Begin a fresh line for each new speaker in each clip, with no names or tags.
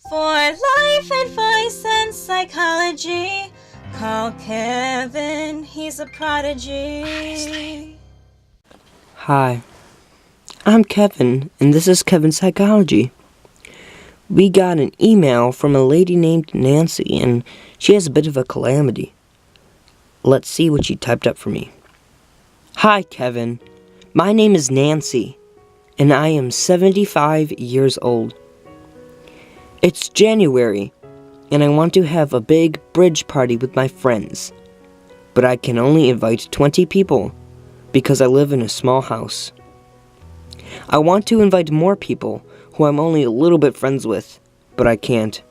For life advice and psychology, call Kevin, he's a prodigy.
Hi, I'm Kevin, and this is Kevin's Psychology. We got an email from a lady named Nancy, and she has a bit of a calamity. Let's see what she typed up for me. Hi, Kevin. My name is Nancy, and I am 75 years old. It's January, and I want to have a big bridge party with my friends, but I can only invite 20 people because I live in a small house. I want to invite more people who I'm only a little bit friends with, but I can't.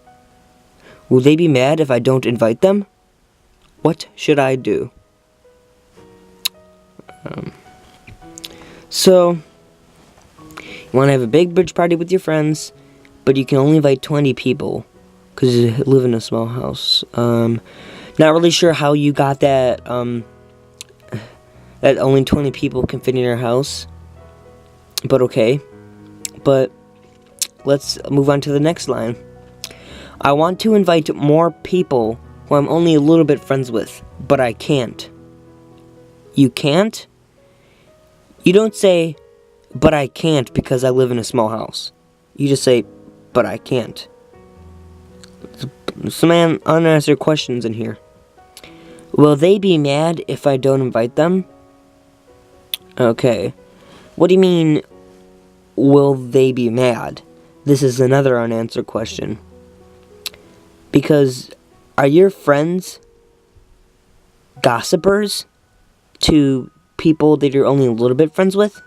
Will they be mad if I don't invite them? What should I do? So, you want to have a big bridge party with your friends, but you can only invite 20 people because you live in a small house. Not really sure how you got that, that only 20 people can fit in your house. But okay. But let's move on to the next line. I want to invite more people who I'm only a little bit friends with, but I can't. You can't? You don't say, but I can't because I live in a small house. You just say, but I can't. Some unanswered questions in here. Will they be mad if I don't invite them? Okay. What do you mean, will they be mad? This is another unanswered question. Because, are your friends gossipers to people that you're only a little bit friends with?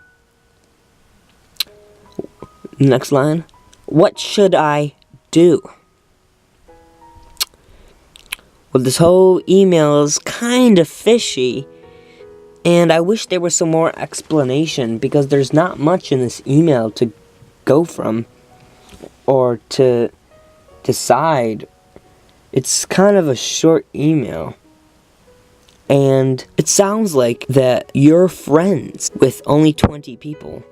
Next line. What should I do? Well, this whole email is kind of fishy, and I wish there was some more explanation, because there's not much in this email to go from, or to decide. It's kind of a short email, and it sounds like that you're friends with only 20 people,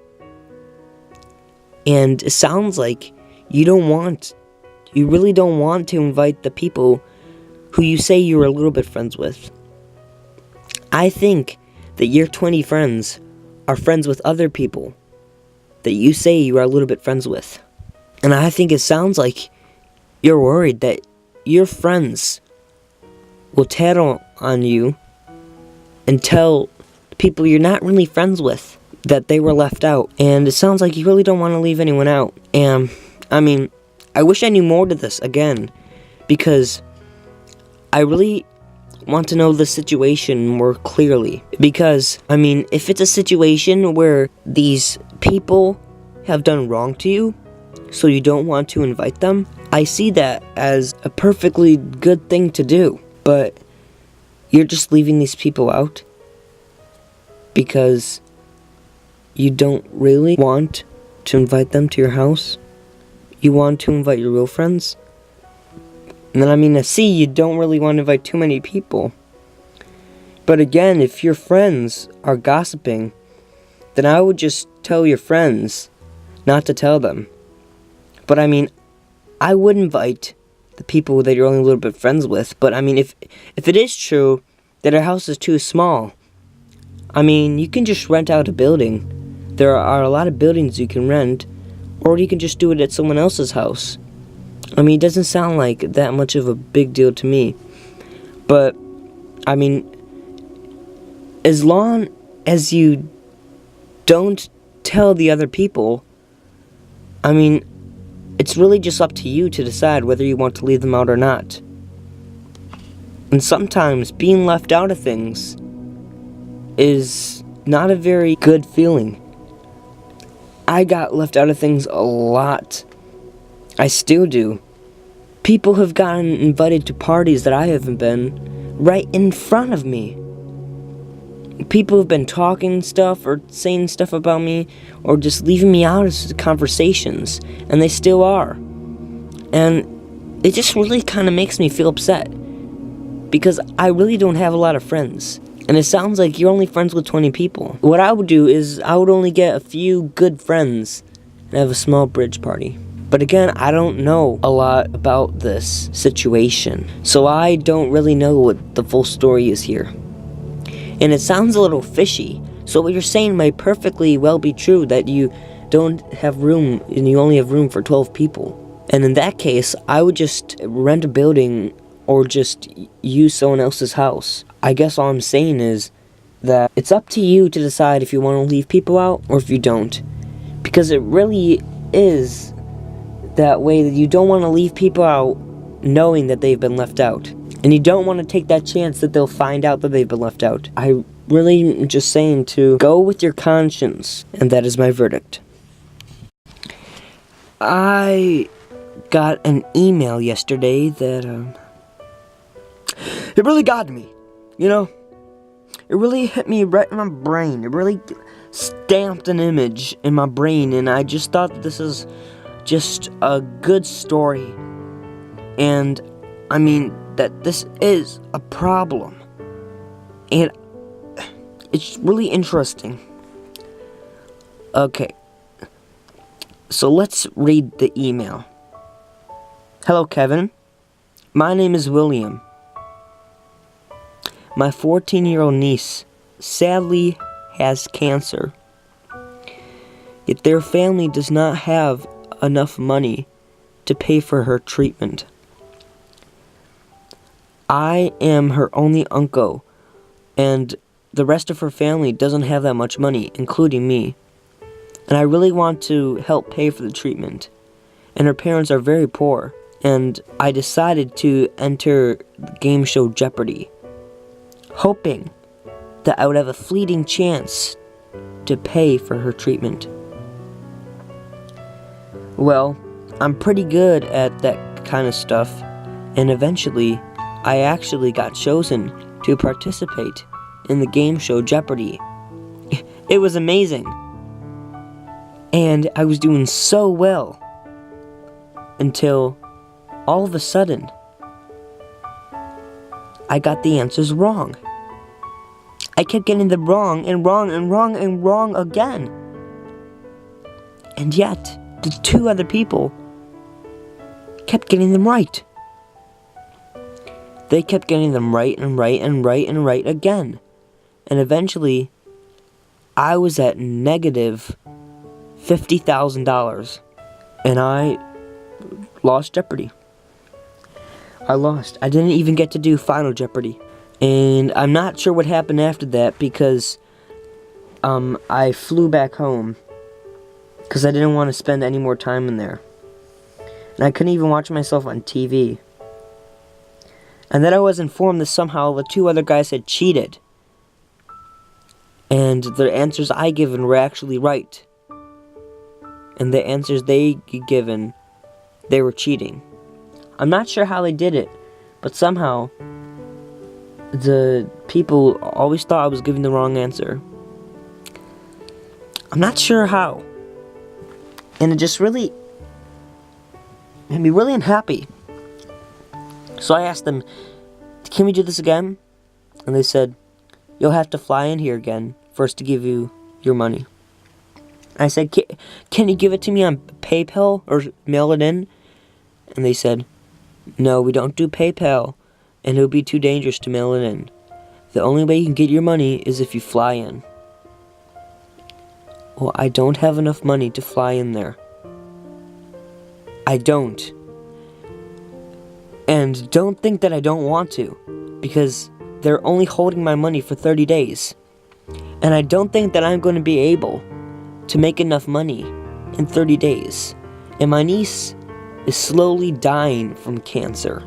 and it sounds like you really don't want to invite the people who you say you're a little bit friends with. I think that your 20 friends are friends with other people that you say you are a little bit friends with. And I think it sounds like you're worried that your friends will tattle on you and tell people you're not really friends with that they were left out. And it sounds like you really don't want to leave anyone out. And, I wish I knew more to this again, because I really want to know the situation more clearly. Because, if it's a situation where these people have done wrong to you, so you don't want to invite them, I see that as a perfectly good thing to do. But you're just leaving these people out because you don't really want to invite them to your house. You want to invite your real friends. And then, I see you don't really want to invite too many people. But again, if your friends are gossiping, then I would just tell your friends not to tell them. But I would invite the people that you're only a little bit friends with. But if it is true that our house is too small, you can just rent out a building. There are a lot of buildings you can rent, or you can just do it at someone else's house. It doesn't sound like that much of a big deal to me. But, as long as you don't tell the other people, it's really just up to you to decide whether you want to leave them out or not. And sometimes being left out of things is not a very good feeling. I got left out of things a lot. I still do. People have gotten invited to parties that I haven't been right in front of me. People have been talking stuff or saying stuff about me or just leaving me out of conversations, and they still are. And it just really kind of makes me feel upset because I really don't have a lot of friends. And it sounds like you're only friends with 20 people. What I would do is I would only get a few good friends and have a small bridge party. But again, I don't know a lot about this situation, so I don't really know what the full story is here. And it sounds a little fishy, so what you're saying might perfectly well be true, that you don't have room, and you only have room for 12 people. And in that case, I would just rent a building or just use someone else's house. I guess all I'm saying is that it's up to you to decide if you want to leave people out or if you don't. Because it really is that way, that you don't want to leave people out knowing that they've been left out. And you don't want to take that chance that they'll find out that they've been left out. I really am just saying to go with your conscience, and that is my verdict. I got an email yesterday that, it really got me, you know? It really hit me right in my brain. It really stamped an image in my brain, and I just thought that this is just a good story. And, I mean, that this is a problem. And it's really interesting. Okay. So let's read the email. Hello, Kevin. My name is William. My 14-year-old niece sadly has cancer. Yet their family does not have enough money to pay for her treatment. I am her only uncle, and the rest of her family doesn't have that much money, including me. And I really want to help pay for the treatment. And her parents are very poor, and I decided to enter the game show Jeopardy, hoping that I would have a fleeting chance to pay for her treatment. Well, I'm pretty good at that kind of stuff, and eventually I actually got chosen to participate in the game show Jeopardy. It was amazing, and I was doing so well until all of a sudden I got the answers wrong. I kept getting them wrong and wrong and wrong and wrong again. And yet, the two other people kept getting them right. They kept getting them right and right and right and right again. And eventually, I was at negative $50,000. And I lost Jeopardy. I lost. I didn't even get to do Final Jeopardy. And I'm not sure what happened after that, because I flew back home because I didn't want to spend any more time in there. And I couldn't even watch myself on TV. And then I was informed that somehow the two other guys had cheated. And the answers I given were actually right. And the answers they given, they were cheating. I'm not sure how they did it, but somehow the people always thought I was giving the wrong answer. I'm not sure how. And it just really made me really unhappy. So I asked them, can we do this again? And they said, you'll have to fly in here again for us to give you your money. I said, can you give it to me on PayPal or mail it in? And they said, no, we don't do PayPal, and it would be too dangerous to mail it in. The only way you can get your money is if you fly in. Well, I don't have enough money to fly in there. I don't. And don't think that I don't want to, because they're only holding my money for 30 days. And I don't think that I'm going to be able to make enough money in 30 days. And my niece is slowly dying from cancer.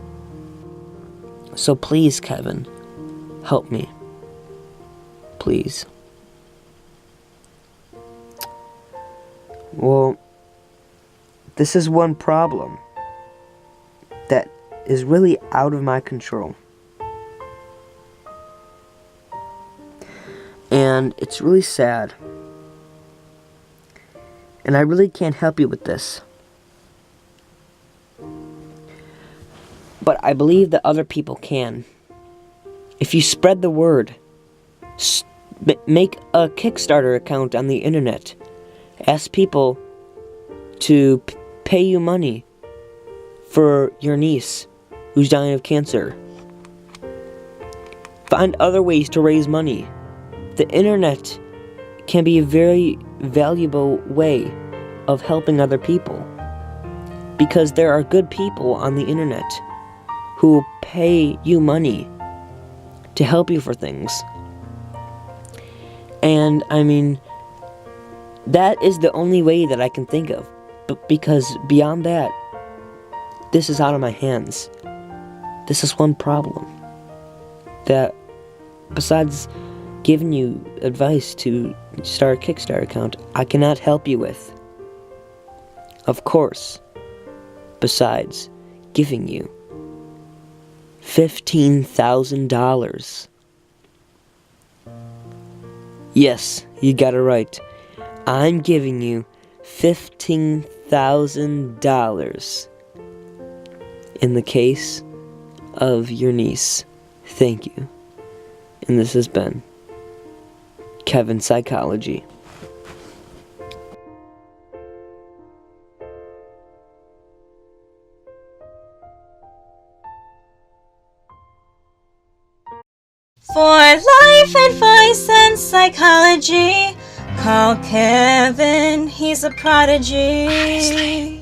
So please, Kevin, help me. Please. Well, this is one problem that is really out of my control. And it's really sad. And I really can't help you with this. But I believe that other people can. If you spread the word, make a Kickstarter account on the internet. Ask people to pay you money for your niece who's dying of cancer. Find other ways to raise money. The internet can be a very valuable way of helping other people, because there are good people on the internet who will pay you money to help you for things. And I mean, that is the only way that I can think of. But because beyond that, this is out of my hands. This is one problem that, besides giving you advice to start a Kickstarter account, I cannot help you with. Of course, besides giving you $15,000. Yes, you got it right. I'm giving you $15,000 in the case of your niece. Thank you. And this has been Kevin Psychology.
For life advice and psychology, call Kevin, he's a prodigy.